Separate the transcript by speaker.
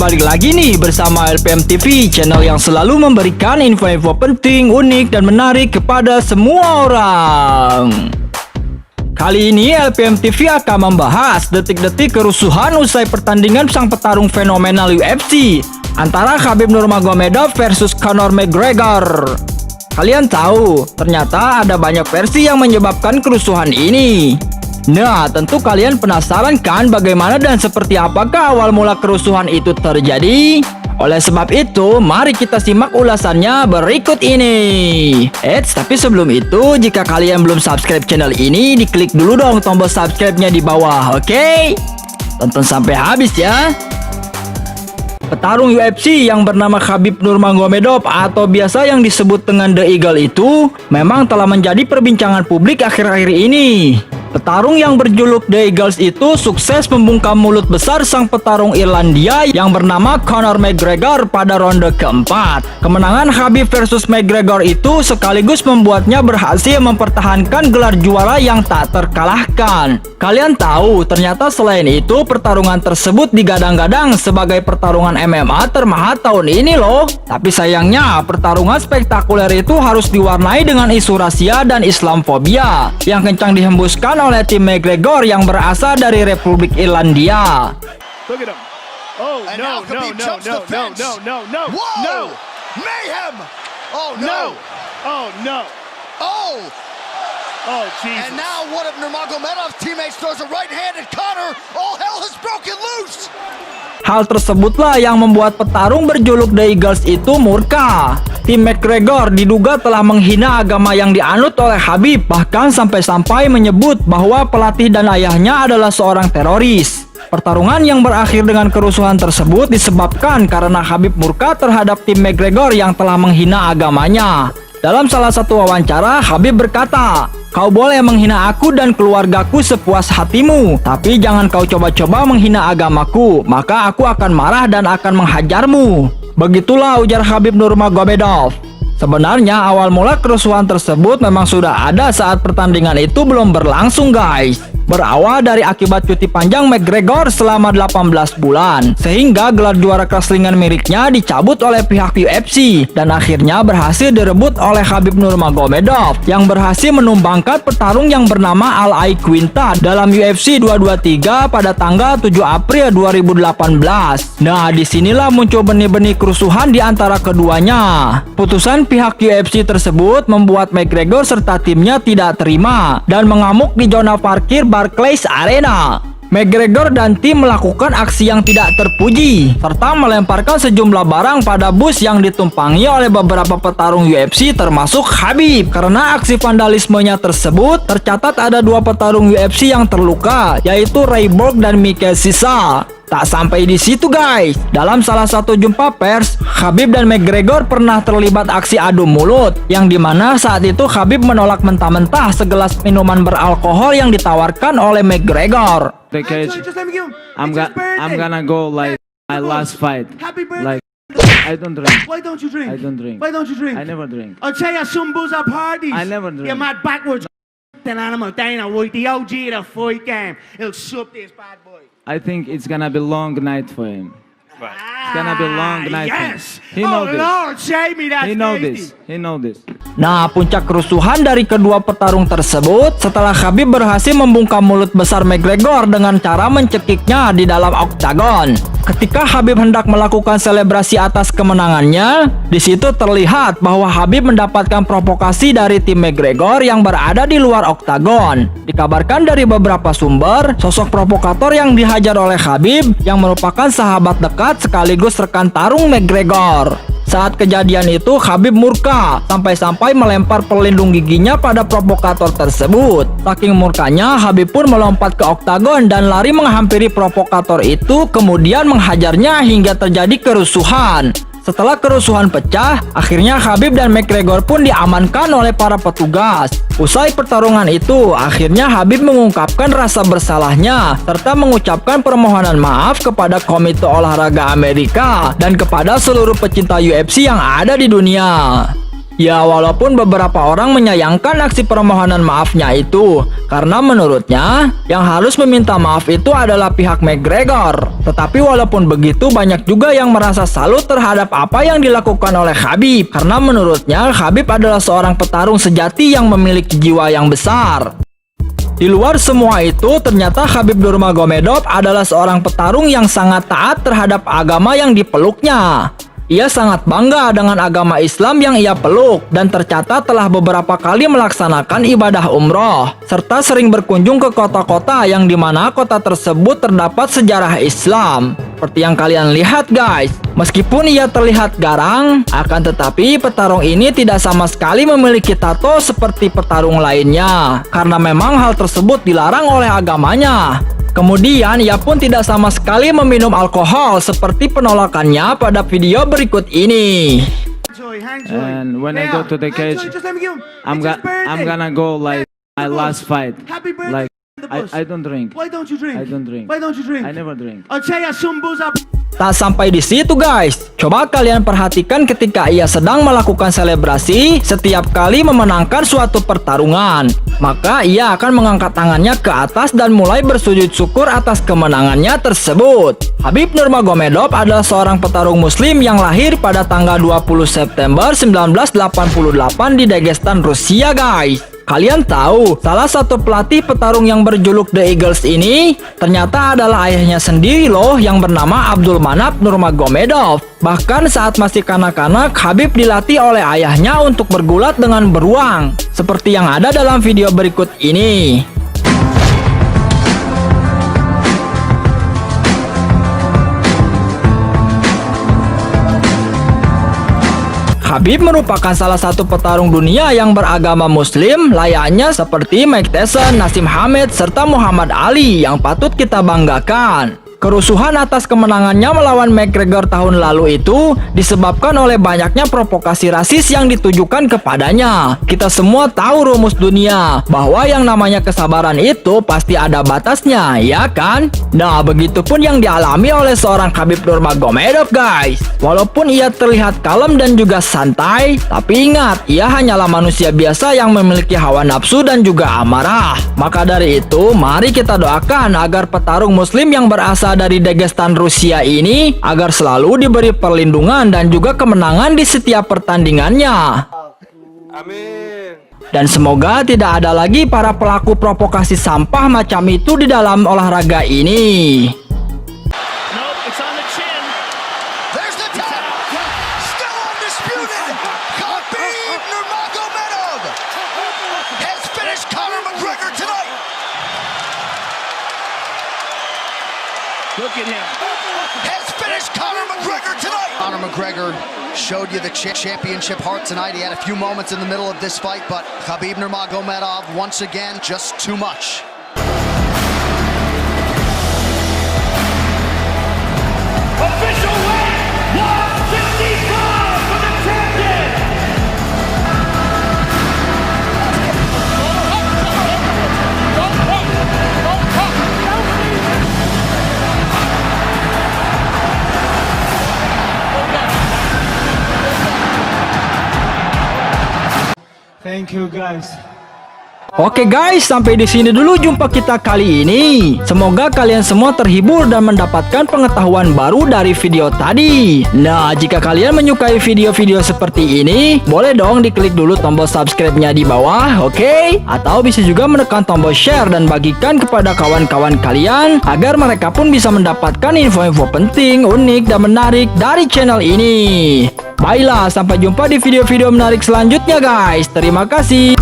Speaker 1: balik lagi nih bersama LPM TV, channel yang selalu memberikan info-info penting, unik, dan menarik kepada semua orang. Kali ini LPM TV akan membahas detik-detik kerusuhan usai pertandingan sang petarung fenomenal UFC antara Khabib Nurmagomedov versus Conor McGregor. Kalian tahu, ternyata ada banyak versi yang menyebabkan kerusuhan ini. Nah, tentu kalian penasaran kan bagaimana dan seperti apakah awal mula kerusuhan itu terjadi? Oleh sebab itu, mari kita simak ulasannya berikut ini. Tapi sebelum itu, jika kalian belum subscribe channel ini, diklik dulu dong tombol subscribe-nya di bawah, oke? Tonton sampai habis ya. Petarung UFC yang bernama Khabib Nurmagomedov atau biasa yang disebut dengan The Eagle itu memang telah menjadi perbincangan publik akhir-akhir ini. Petarung yang berjuluk The Eagles itu sukses membungkam mulut besar sang petarung Irlandia yang bernama Conor McGregor pada ronde keempat. Kemenangan Khabib versus McGregor itu sekaligus membuatnya berhasil mempertahankan gelar juara yang tak terkalahkan. Kalian tahu, ternyata selain itu pertarungan tersebut digadang-gadang sebagai pertarungan MMA termahal tahun ini loh. Tapi sayangnya pertarungan spektakuler itu harus diwarnai dengan isu rasia dan Islamfobia yang kencang dihembuskan oleh tim McGregor yang berasal dari Republik Irlandia.
Speaker 2: Look at him. Oh, no, no, no, no, no, no, no, no, no.
Speaker 3: Mayhem! Oh, no.
Speaker 2: Oh, no.
Speaker 3: Oh!
Speaker 2: Oh, Jesus.
Speaker 3: And now one of Nurmagomedov's teammates throws a right hand at Conor. All hell has broken loose!
Speaker 1: Hal tersebutlah yang membuat petarung berjuluk The Eagles itu murka. Tim McGregor diduga telah menghina agama yang dianut oleh Khabib, bahkan sampai-sampai menyebut bahwa pelatih dan ayahnya adalah seorang teroris. Pertarungan yang berakhir dengan kerusuhan tersebut disebabkan karena Khabib murka terhadap tim McGregor yang telah menghina agamanya. Dalam salah satu wawancara, Khabib berkata, "Kau boleh menghina aku dan keluargaku sepuas hatimu, tapi jangan kau coba-coba menghina agamaku, maka aku akan marah dan akan menghajarmu." Begitulah ujar Khabib Nurmagomedov. Sebenarnya awal mula kerusuhan tersebut memang sudah ada saat pertandingan itu belum berlangsung guys. Berawal dari akibat cuti panjang McGregor selama 18 bulan, sehingga gelar juara keras-ringan miliknya dicabut oleh pihak UFC dan akhirnya berhasil direbut oleh Khabib Nurmagomedov yang berhasil menumbangkan petarung yang bernama Al Iaquinta dalam UFC 223 pada tanggal 7 April 2018. Nah, disinilah muncul benih-benih kerusuhan di antara keduanya. Putusan pihak UFC tersebut membuat McGregor serta timnya tidak terima dan mengamuk di zona parkir Barclays Arena. McGregor dan tim melakukan aksi yang tidak terpuji serta melemparkan sejumlah barang pada bus yang ditumpangi oleh beberapa petarung UFC termasuk Khabib. Karena aksi vandalismenya tersebut, tercatat ada 2 petarung UFC yang terluka, yaitu Ray Borg dan Mikel Sisa. Tak sampai di situ guys, dalam salah satu jumpa pers, Khabib dan McGregor pernah terlibat aksi adu mulut, yang dimana saat itu Khabib menolak mentah-mentah segelas minuman beralkohol yang ditawarkan oleh McGregor.
Speaker 4: I'm gonna go like my last fight.
Speaker 2: Happy birthday.
Speaker 4: Like I don't drink.
Speaker 2: Why don't you drink?
Speaker 4: I don't drink.
Speaker 2: Why don't you drink?
Speaker 4: I never drink.
Speaker 2: I'll tell you some booze at parties.
Speaker 4: I never drink.
Speaker 2: You're mad backwards. An animal, Dana White, the OG of the fight game. He'll sup this bad boy.
Speaker 4: I think it's gonna be long night for him. It's gonna be long night.
Speaker 2: Yes.
Speaker 4: For him. He know
Speaker 2: Oh
Speaker 4: this.
Speaker 2: Lord, save me. That's
Speaker 4: He know
Speaker 2: tasty.
Speaker 4: this. He know this.
Speaker 1: Nah, puncak kerusuhan dari kedua petarung tersebut setelah Khabib berhasil membungkam mulut besar McGregor dengan cara mencekiknya di dalam oktagon. Ketika Khabib hendak melakukan selebrasi atas kemenangannya, di situ terlihat bahwa Khabib mendapatkan provokasi dari tim McGregor yang berada di luar oktagon. Dikabarkan dari beberapa sumber, sosok provokator yang dihajar oleh Khabib yang merupakan sahabat dekat sekaligus rekan tarung McGregor. Saat kejadian itu, Khabib murka sampai-sampai melempar pelindung giginya pada provokator tersebut. Saking murkanya, Khabib pun melompat ke oktagon dan lari menghampiri provokator itu, kemudian menghajarnya hingga terjadi kerusuhan. Setelah kerusuhan pecah, akhirnya Khabib dan McGregor pun diamankan oleh para petugas. Usai pertarungan itu, akhirnya Khabib mengungkapkan rasa bersalahnya serta mengucapkan permohonan maaf kepada Komite Olahraga Amerika dan kepada seluruh pecinta UFC yang ada di dunia. Ya, walaupun beberapa orang menyayangkan aksi permohonan maafnya itu, karena menurutnya yang harus meminta maaf itu adalah pihak McGregor. Tetapi walaupun begitu, banyak juga yang merasa salut terhadap apa yang dilakukan oleh Khabib, karena menurutnya Khabib adalah seorang petarung sejati yang memiliki jiwa yang besar. Di luar semua itu, ternyata Khabib Nurmagomedov adalah seorang petarung yang sangat taat terhadap agama yang dipeluknya. Ia sangat bangga dengan agama Islam yang ia peluk dan tercatat telah beberapa kali melaksanakan ibadah umroh serta sering berkunjung ke kota-kota yang dimana kota tersebut terdapat sejarah Islam. Seperti yang kalian lihat guys, meskipun ia terlihat garang, akan tetapi petarung ini tidak sama sekali memiliki tato seperti petarung lainnya karena memang hal tersebut dilarang oleh agamanya. Kemudian ia pun tidak sama sekali meminum alkohol seperti penolakannya pada video berikut ini.
Speaker 4: And when I go to the cage, I'm gonna go like my last fight. Like I don't drink.
Speaker 2: Why don't you drink?
Speaker 4: I don't drink.
Speaker 2: Why don't you drink?
Speaker 4: I never drink.
Speaker 2: I'll tell you some booze up.
Speaker 1: Tak sampai di situ guys, coba kalian perhatikan ketika ia sedang melakukan selebrasi setiap kali memenangkan suatu pertarungan. Maka ia akan mengangkat tangannya ke atas dan mulai bersujud syukur atas kemenangannya tersebut. Khabib Nurmagomedov adalah seorang petarung muslim yang lahir pada tanggal 20 September 1988 di Dagestan, Rusia guys. Kalian tahu, salah satu pelatih petarung yang berjuluk The Eagles ini ternyata adalah ayahnya sendiri loh yang bernama Abdulmanap Nurmagomedov. Bahkan saat masih kanak-kanak, Khabib dilatih oleh ayahnya untuk bergulat dengan beruang, seperti yang ada dalam video berikut ini. Khabib merupakan salah satu petarung dunia yang beragama muslim layaknya seperti Mike Tyson, Naseem Hamed, serta Muhammad Ali yang patut kita banggakan. Kerusuhan atas kemenangannya melawan McGregor tahun lalu itu disebabkan oleh banyaknya provokasi rasis yang ditujukan kepadanya. Kita semua tahu rumus dunia, bahwa yang namanya kesabaran itu pasti ada batasnya, ya kan? Nah, begitupun yang dialami oleh seorang Khabib Nurmagomedov guys. Walaupun ia terlihat kalem dan juga santai, tapi ingat, ia hanyalah manusia biasa yang memiliki hawa nafsu dan juga amarah. Maka dari itu, mari kita doakan agar petarung muslim yang berasal dari Dagestan, Rusia ini agar selalu diberi perlindungan dan juga kemenangan di setiap pertandingannya.
Speaker 5: Amin.
Speaker 1: Dan semoga tidak ada lagi para pelaku provokasi sampah macam itu di dalam olahraga ini.
Speaker 3: There's the tap. Still undisputed. Khabib Nurmagomedov has finished Conor McGregor tonight.
Speaker 2: Look at him.
Speaker 3: Has finished Conor McGregor tonight. Conor McGregor showed you the championship heart tonight. He had a few moments in the middle of this fight, but Khabib Nurmagomedov once again just too much.
Speaker 2: Official weight 155 for the champion.
Speaker 4: Thank you guys.
Speaker 1: Oke guys, sampai di sini dulu jumpa kita kali ini. Semoga kalian semua terhibur dan mendapatkan pengetahuan baru dari video tadi. Nah, jika kalian menyukai video-video seperti ini, boleh dong diklik dulu tombol subscribe-nya di bawah, oke? Atau bisa juga menekan tombol share dan bagikan kepada kawan-kawan kalian agar mereka pun bisa mendapatkan info-info penting, unik, dan menarik dari channel ini. Baiklah, sampai jumpa di video-video menarik selanjutnya guys. Terima kasih.